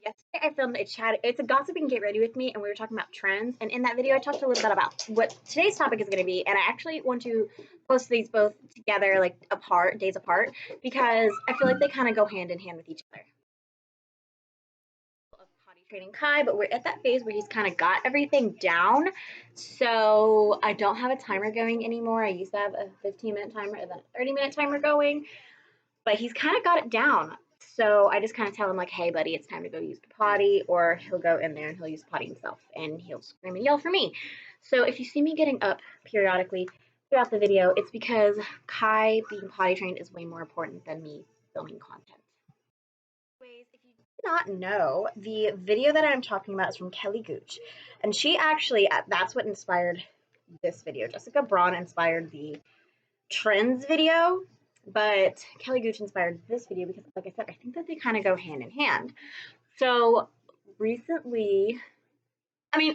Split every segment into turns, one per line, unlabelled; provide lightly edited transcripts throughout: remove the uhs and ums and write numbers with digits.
Yesterday I filmed a chat. It's a gossiping get ready with me, and we were talking about trends. And in that video, I talked a little bit about what today's topic is going to be. And I actually want to post these both together, like apart, days apart, because I feel like they kind of go hand in hand with each other. Of potty training Kai, but we're at that phase where he's kind of got everything down. So I don't have a timer going anymore. I used to have a 15-minute timer and then a 30-minute timer going, but he's kind of got it down. So I just kind of tell him like, hey, buddy, it's time to go use the potty, or he'll go in there and he'll use the potty himself, and he'll scream and yell for me. So if you see me getting up periodically throughout the video, it's because Kai being potty trained is way more important than me filming content. Anyways, if you do not know, the video that I'm talking about is from Kelly Gooch, and she actually, that's what inspired this video. Jessica Braun inspired the trends video, but Kelly Gooch inspired this video because, like I said, I think that they kind of go hand in hand. So recently, okay,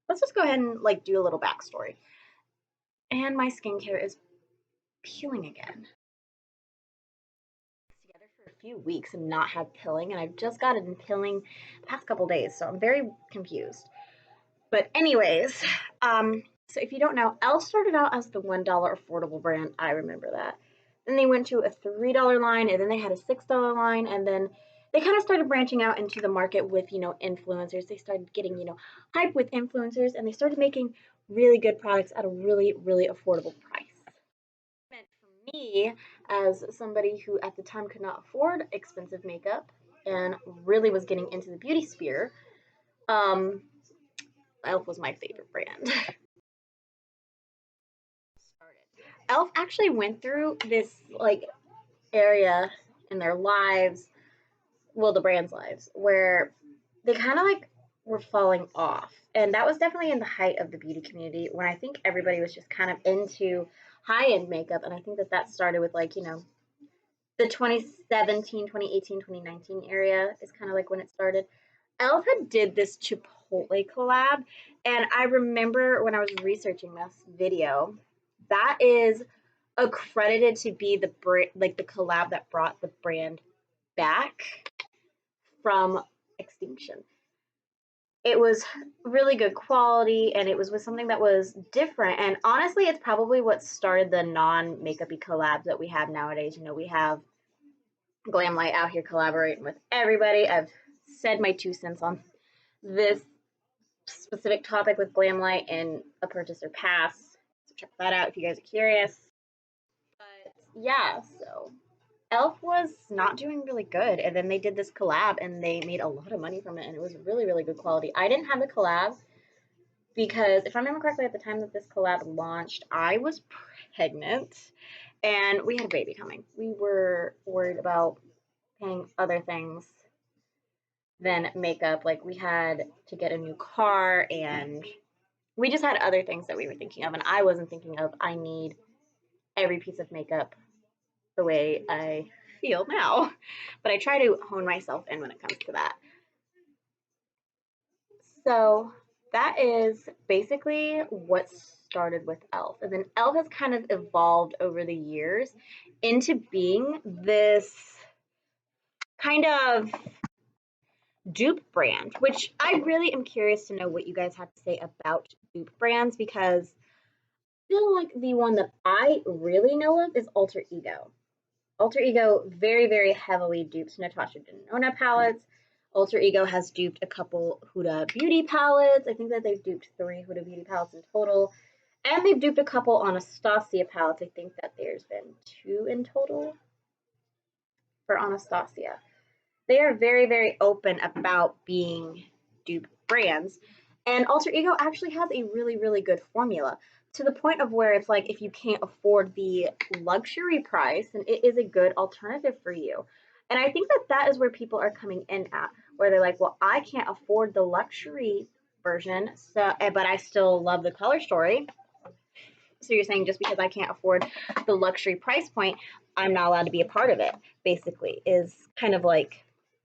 let's just go ahead and like do a little backstory. And my skincare is peeling again. Together for a few weeks and not had pilling, and I've just gotten pilling the past couple days, so I'm very confused. But anyways, so if you don't know, E.L.F started out as the $1 affordable brand. I remember that. Then they went to a $3 line, and then they had a $6 line, and then they kind of started branching out into the market with, influencers. They started getting, hype with influencers, and they started making really good products at a really, really affordable price. Meant for me, as somebody who at the time could not afford expensive makeup and really was getting into the beauty sphere, E.L.F was my favorite brand. E.L.F actually went through this area in their lives, well, the brand's lives, where they kind of were falling off. And that was definitely in the height of the beauty community, when I think everybody was just kind of into high-end makeup. And I think that started with the 2017, 2018, 2019 area is kind of when it started. E.L.F had did this Chipotle collab, and I remember when I was researching this video, that is accredited to be the the collab that brought the brand back from extinction. It was really good quality, and it was with something that was different. And honestly, it's probably what started the non-makeup-y collabs that we have nowadays. We have Glam Light out here collaborating with everybody. I've said my 2 cents on this specific topic with Glam Light in a purchase or pass. So check that out if you guys are curious. But yeah, so E.L.F was not doing really good, and then they did this collab, and they made a lot of money from it, and it was really, really good quality. I didn't have the collab because, if I remember correctly, at the time that this collab launched, I was pregnant, and we had a baby coming. We were worried about paying other things than makeup. We had to get a new car, and we just had other things that we were thinking of, and I wasn't thinking of, I need every piece of makeup the way I feel now. But I try to hone myself in when it comes to that. So that is basically what started with E.L.F. And then E.L.F has kind of evolved over the years into being this kind of dupe brand, which I really am curious to know what you guys have to say about dupe brands, because I feel like the one that I really know of is Alter Ego. Alter Ego very, very heavily dupes Natasha Denona palettes. Alter Ego has duped a couple Huda Beauty palettes. I think that they've duped 3 Huda Beauty palettes in total. And they've duped a couple Anastasia palettes. I think that there's been 2 in total for Anastasia. They are very, very open about being dupe brands. And Alter Ego actually has a really, really good formula, to the point of where it's if you can't afford the luxury price, then it is a good alternative for you. And I think that is where people are coming in at, where they're like, well, I can't afford the luxury version, but I still love the color story. So you're saying just because I can't afford the luxury price point, I'm not allowed to be a part of it, basically, is kind of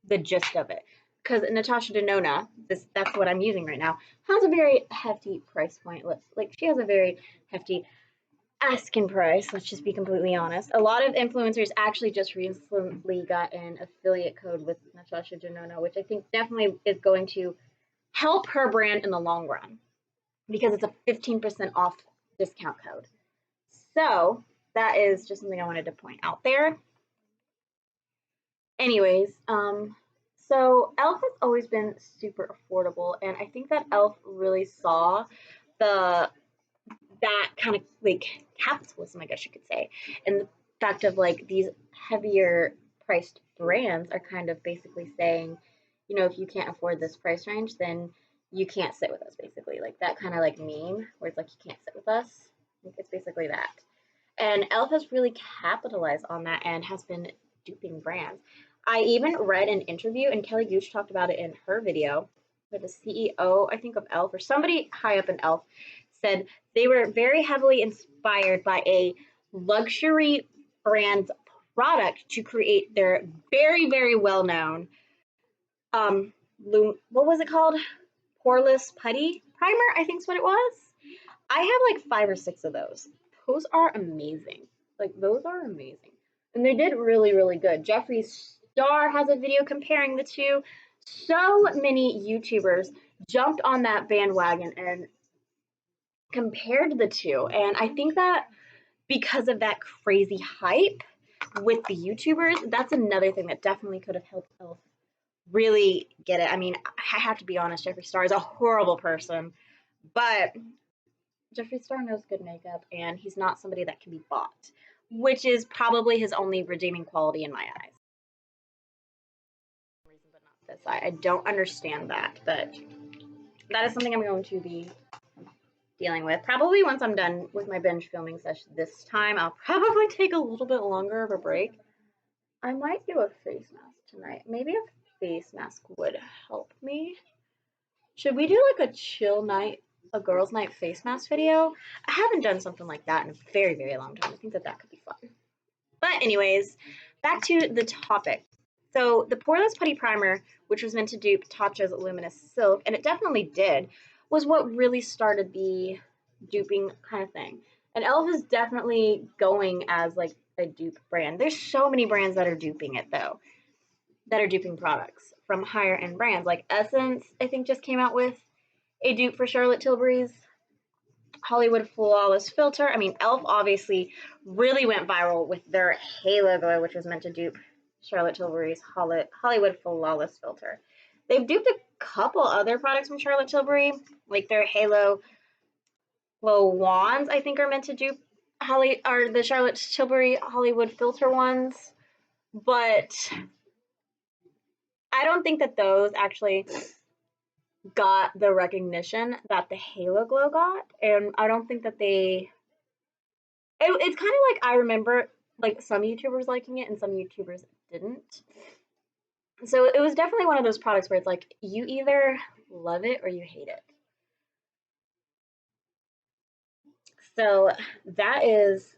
the gist of it. Because Natasha Denona, that's what I'm using right now, has a very hefty price point. She has a very hefty asking price. Let's just be completely honest. A lot of influencers actually just recently got an affiliate code with Natasha Denona, which I think definitely is going to help her brand in the long run because it's a 15% off discount code. So that is just something I wanted to point out there. Anyways, so E.L.F has always been super affordable, and I think that E.L.F really saw the that kind of like capitalism, I guess you could say, and the fact of like these heavier priced brands are kind of basically saying, you know, if you can't afford this price range, then you can't sit with us, basically. Like that kind of like meme where it's like you can't sit with us. It's basically that. And E.L.F has really capitalized on that and has been duping brands. I even read an interview, and Kelly Gooch talked about it in her video, where the CEO, I think, of E.L.F, or somebody high up in E.L.F, said they were very heavily inspired by a luxury brand's product to create their very, very well known, what was it called? Poreless Putty Primer, I think is what it was. I have like 5 or 6 of those. Those are amazing. Like, those are amazing. And they did really, really good. Jeffree Star has a video comparing the two. So many YouTubers jumped on that bandwagon and compared the two. And I think that because of that crazy hype with the YouTubers, that's another thing that definitely could have helped E.L.F really get it. I mean, I have to be honest, Jeffree Star is a horrible person, but Jeffree Star knows good makeup, and he's not somebody that can be bought, which is probably his only redeeming quality in my eyes. Reason, but not this. I don't understand that, but that is something I'm going to be dealing with. Probably once I'm done with my binge filming session this time, I'll probably take a little bit longer of a break. I might do a face mask tonight. Maybe a face mask would help me. Should we do like a chill night, a girls' night face mask video? I haven't done something like that in a very, very long time. I think that that could be fun. But anyways, back to the topic. So the Poreless Putty Primer, which was meant to dupe Tatcha's Luminous Silk, and it definitely did, was what really started the duping kind of thing. And E.L.F is definitely going as like a dupe brand. There's so many brands that are duping it though, that are duping products from higher end brands. Like Essence, I think just came out with a dupe for Charlotte Tilbury's Hollywood Flawless Filter. I mean, E.L.F obviously really went viral with their Halo Glow, which was meant to dupe Charlotte Tilbury's Hollywood Flawless Filter. They've duped a couple other products from Charlotte Tilbury, like their Halo Glow wands, I think are meant to dupe the Charlotte Tilbury Hollywood Filter ones, but I don't think that those actually got the recognition that the Halo Glow got, and I don't think that it's kind of like I remember like some YouTubers liking it and some YouTubers didn't. So it was definitely one of those products where it's like you either love it or you hate it. So that is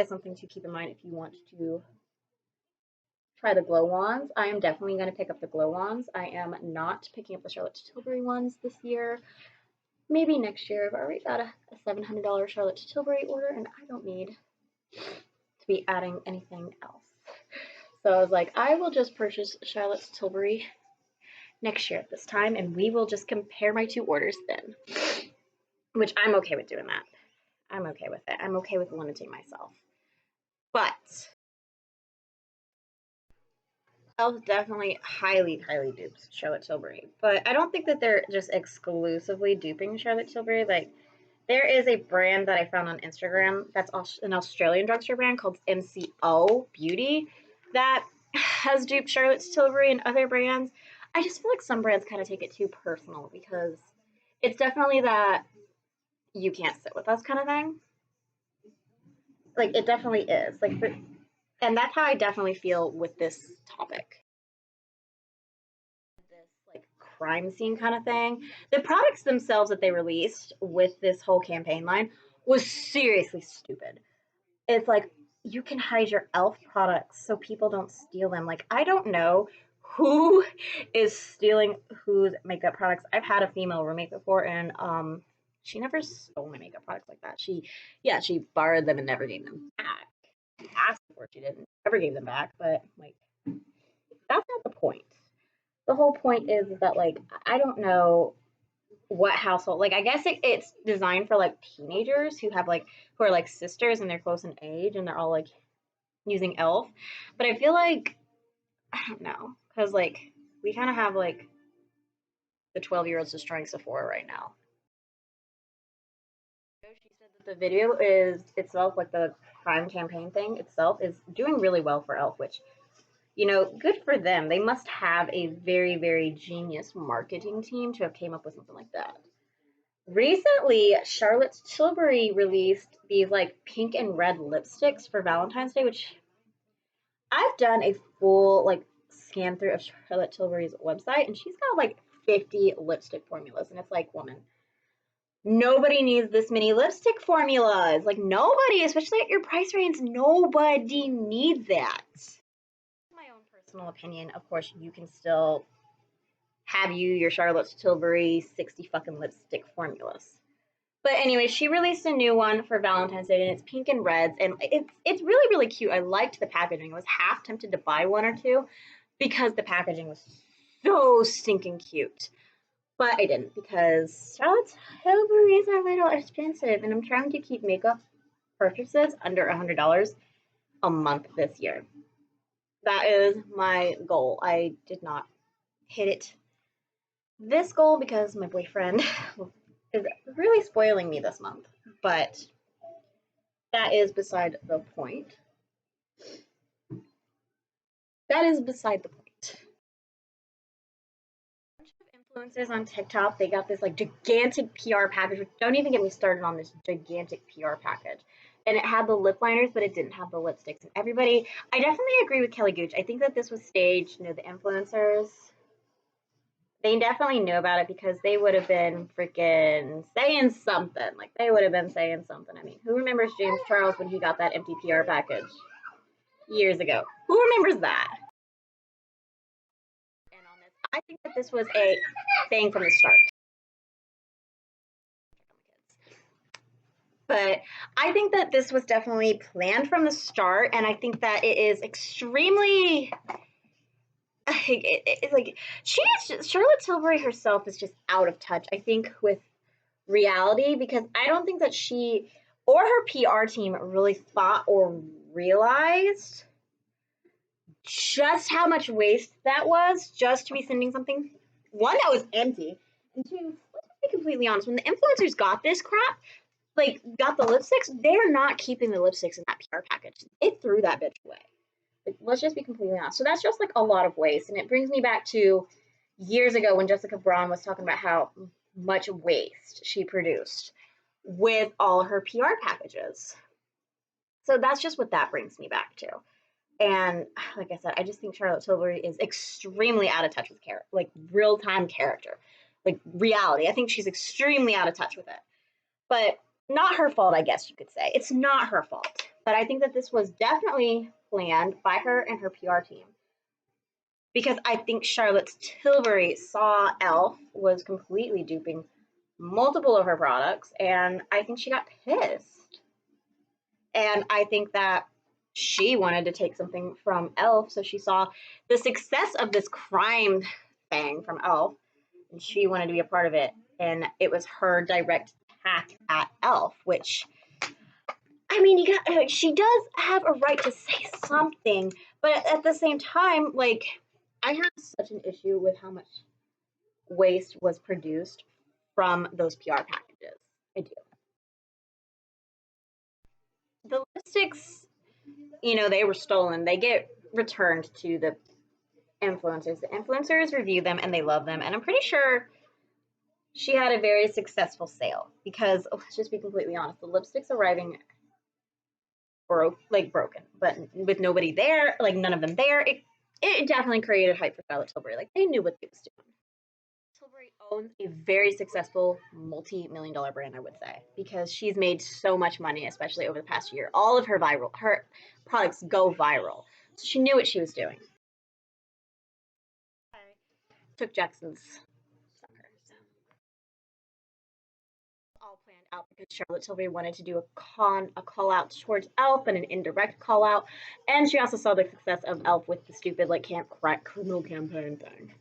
something to keep in mind if you want to try the glow wands. I am definitely going to pick up the glow wands. I am not picking up the Charlotte Tilbury ones this year. Maybe next year. I've already got a $700 Charlotte Tilbury order, and I don't need to be adding anything else. So I was like, I will just purchase Charlotte Tilbury next year at this time, and we will just compare my 2 orders then. Which I'm okay with doing that. I'm okay with it. I'm okay with limiting myself. But E.L.F definitely highly, highly dupes Charlotte Tilbury. But I don't think that they're just exclusively duping Charlotte Tilbury. Like, there is a brand that I found on Instagram that's an Australian drugstore brand called MCO Beauty that has duped Charlotte Tilbury and other brands. I just feel like some brands kind of take it too personal because it's definitely that you can't sit with us kind of thing. Like, it definitely is. Like, and that's how I definitely feel with this topic. This like crime scene kind of thing. The products themselves that they released with this whole campaign line was seriously stupid. It's like you can hide your E.L.F products so people don't steal them. Like, I don't know who is stealing whose makeup products. I've had a female roommate before, and she never stole my makeup products like that. She borrowed them and never gave them back. She asked for it, she didn't ever gave them back, but like that's not the point. The whole point is that like I don't know what household, like I guess it's designed for like teenagers who are like sisters and they're close in age and they're all like using E.L.F. But I feel like I don't know because like we kind of have like the 12-year-olds destroying Sephora right now. She said that the video is itself, like the crime campaign thing itself, is doing really well for E.L.F., which, good for them. They must have a very, very genius marketing team to have came up with something like that. Recently, Charlotte Tilbury released these like pink and red lipsticks for Valentine's Day, which I've done a full like scan through of Charlotte Tilbury's website, and she's got like 50 lipstick formulas, and it's like, woman, nobody needs this many lipstick formulas. Like nobody, especially at your price range, nobody needs that. My own personal opinion, of course, you can still have your Charlotte Tilbury 60 fucking lipstick formulas. But anyway, she released a new one for Valentine's Day, and it's pink and reds, and it's really, really cute. I liked the packaging. I was half tempted to buy one or two because the packaging was so stinking cute. But I didn't because Charlotte Tilbury's are a little expensive, and I'm trying to keep makeup purchases under $100 a month this year. That is my goal. I did not hit it this goal because my boyfriend is really spoiling me this month, but that is beside the point. That is beside the point. A bunch of influencers on TikTok, they got this like gigantic PR package. Don't even get me started on this gigantic PR package. And it had the lip liners, but it didn't have the lipsticks. And everybody, I definitely agree with Kelly Gooch. I think that this was staged. The influencers, they definitely knew about it because they would have been freaking saying something. Like they would have been saying something. I mean, who remembers James Charles when he got that empty PR package years ago? Who remembers that? And on this, I think that this was a thing from the start. But I think that this was definitely planned from the start, and I think that it is extremely it's like Charlotte Tilbury herself is just out of touch, I think, with reality because I don't think that she or her PR team really thought or realized just how much waste that was just to be sending something, one, that was empty, and two, let's be completely honest, when the influencers got this crap, like got the lipsticks, they're not keeping the lipsticks in that PR package. It threw that bitch away. Like, let's just be completely honest. So that's just like a lot of waste. And it brings me back to years ago when Jessica Braun was talking about how much waste she produced with all her PR packages. So that's just what that brings me back to. And like I said, I just think Charlotte Tilbury is extremely out of touch with character, like real time character, like reality. I think she's extremely out of touch with it. But not her fault, I guess you could say. It's not her fault. But I think that this was definitely planned by her and her PR team. Because I think Charlotte Tilbury saw E.L.F. was completely duping multiple of her products, and I think she got pissed. And I think that she wanted to take something from E.L.F., so she saw the success of this crime thing from E.L.F., and she wanted to be a part of it. And it was her direct attack at E.L.F., which, I mean, she does have a right to say something, but at the same time, like, I have such an issue with how much waste was produced from those PR packages. I do. The lipsticks, they were stolen. They get returned to the influencers. The influencers review them and they love them. And I'm pretty sure she had a very successful sale because, let's just be completely honest, the lipsticks arriving broken, but with nobody there, like none of them there, it definitely created hype for Charlotte Tilbury. Like they knew what they was doing. Tilbury owns a very successful multi-million-dollar brand, I would say, because she's made so much money, especially over the past year. All of her products go viral. So she knew what she was doing. I took Jackson's soccer. So. All out because Charlotte Tilbury wanted to do a call out towards E.L.F. and an indirect call out, and she also saw the success of E.L.F. with the stupid like can't crack criminal campaign thing.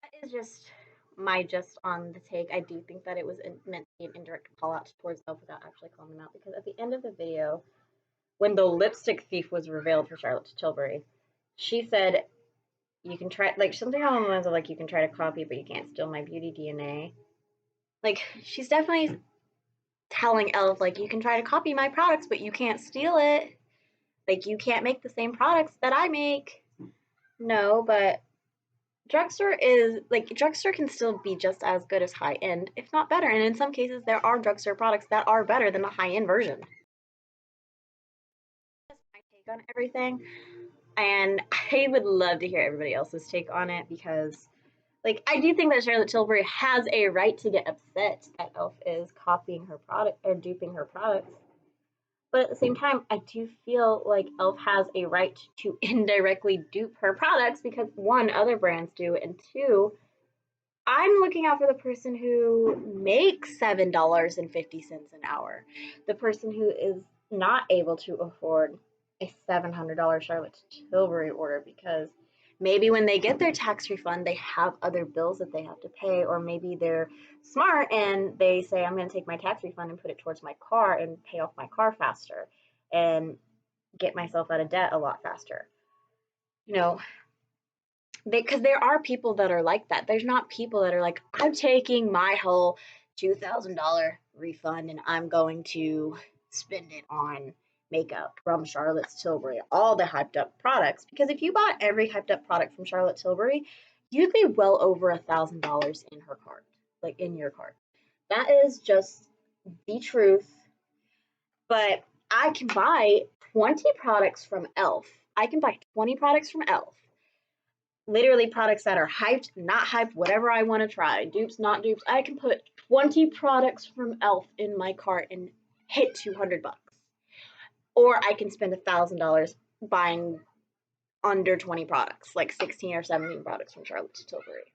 That is just on the take. I do think that it was meant to be an indirect call out towards E.L.F. without actually calling them out, because at the end of the video, when the lipstick thief was revealed for Charlotte Tilbury, she said, you can try, like, something along the lines of, like, you can try to copy, but you can't steal my beauty DNA. Like, she's definitely telling E.L.F., like, you can try to copy my products, but you can't steal it. Like, you can't make the same products that I make. No, but drugstore can still be just as good as high end, if not better. And in some cases, there are drugstore products that are better than the high end version. That's my take on everything. And I would love to hear everybody else's take on it, because like, I do think that Charlotte Tilbury has a right to get upset that E.L.F. is copying her product or duping her products. But at the same time, I do feel like E.L.F. has a right to indirectly dupe her products because, one, other brands do, and two, I'm looking out for the person who makes $7.50 an hour, the person who is not able to afford a $700 Charlotte Tilbury order, because maybe when they get their tax refund, they have other bills that they have to pay, or maybe they're smart and they say, I'm going to take my tax refund and put it towards my car and pay off my car faster and get myself out of debt a lot faster. You know, because there are people that are like that. There's not people that are like, I'm taking my whole $2,000 refund and I'm going to spend it on makeup from Charlotte Tilbury, all the hyped up products. Because if you bought every hyped up product from Charlotte Tilbury, you'd be well over $1,000 in her cart, like in your cart. That is just the truth. But I can buy 20 products from E.L.F. I can buy 20 products from E.L.F. Literally products that are hyped, not hyped, whatever I want to try, dupes, not dupes. I can put 20 products from E.L.F. in my cart and hit $200. Or I can spend $1,000 buying under 20 products, like 16 or 17 products from Charlotte Tilbury.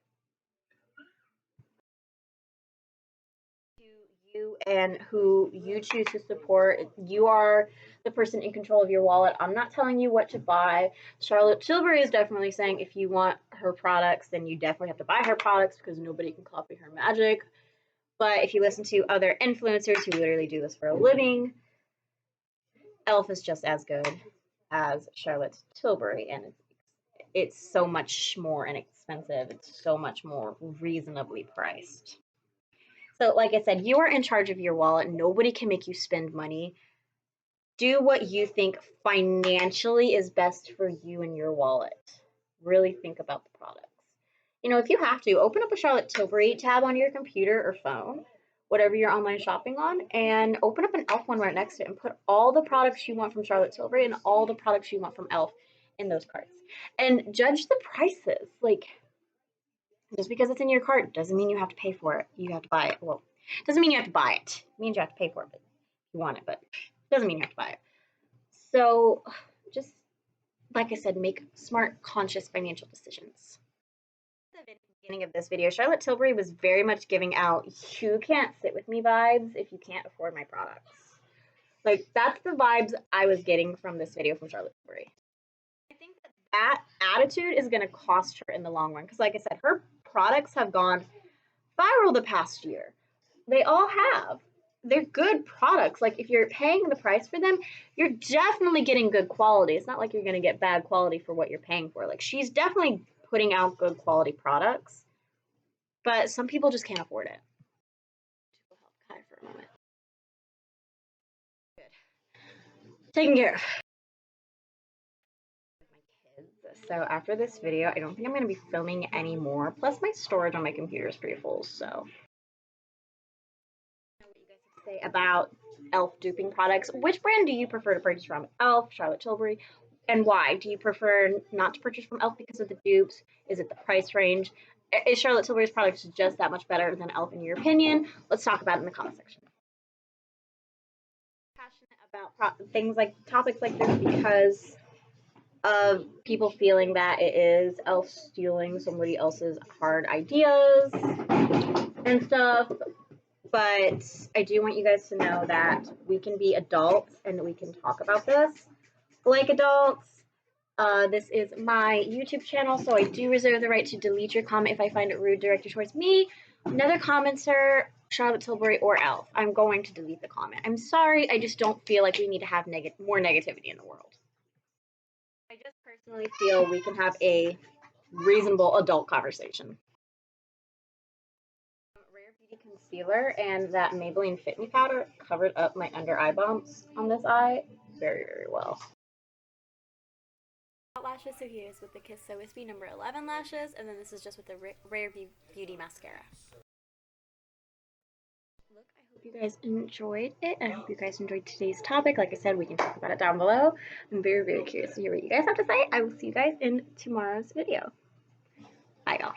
You and who you choose to support. You are the person in control of your wallet. I'm not telling you what to buy. Charlotte Tilbury is definitely saying if you want her products, then you definitely have to buy her products because nobody can copy her magic. But if you listen to other influencers who literally do this for a living, E.L.F. is just as good as Charlotte Tilbury, and it's so much more inexpensive. It's so much more reasonably priced. So, like I said, you are in charge of your wallet. Nobody can make you spend money. Do what you think financially is best for you and your wallet. Really think about the products. You know, if you have to, open up a Charlotte Tilbury tab on your computer or phone, whatever you're online shopping on, and open up an E.L.F. one right next to it and put all the products you want from Charlotte Tilbury and all the products you want from E.L.F. in those carts. And judge the prices. Like, just because it's in your cart doesn't mean you have to pay for it. You have to buy it. Well, it doesn't mean you have to buy it. It means you have to pay for it, but you want it, but it doesn't mean you have to buy it. So just, like I said, make smart, conscious financial decisions. At the beginning of this video, Charlotte Tilbury was very much giving out, you can't sit with me vibes if you can't afford my products. Like, that's the vibes I was getting from this video from Charlotte Tilbury. I think that attitude is going to cost her in the long run, because like I said, her products have gone viral the past year. They all have. They're good products. Like, if you're paying the price for them, you're definitely getting good quality. It's not like you're going to get bad quality for what you're paying for. Like, she's definitely putting out good quality products, but some people just can't afford it. We'll help Kai for a moment. Good. Taken care of. So after this video, I don't think I'm going to be filming anymore. Plus, my storage on my computer is pretty full, so. What you guys have to say about E.L.F. duping products. Which brand do you prefer to purchase from? E.L.F., Charlotte Tilbury, and why? Do you prefer not to purchase from E.L.F. because of the dupes? Is it the price range? Is Charlotte Tilbury's products just that much better than E.L.F. in your opinion? Let's talk about it in the comment section. I'm passionate about things like topics like this because of people feeling that it is E.L.F. stealing somebody else's hard ideas and stuff. but I do want you guys to know that we can be adults and we can talk about this like adults. This is my YouTube channel, so I do reserve the right to delete your comment if I find it rude directed towards me, another commenter, Charlotte Tilbury, or E.L.F. I'm going to delete the comment. I'm sorry, I just don't feel like we need to have more negativity in the world. I just personally feel we can have a reasonable adult conversation. Rare Beauty Concealer and that Maybelline Fit Me powder covered up my under eye bumps on this eye very, very well. Lashes, so here's with the Kiss So Wispy number 11 lashes, and then this is just with the Rare Beauty mascara. Look, I hope you guys enjoyed it. I hope you guys enjoyed today's topic. Like I said, we can talk about it down below. I'm very, very curious to hear what you guys have to say. I will see you guys in tomorrow's video. Bye, y'all.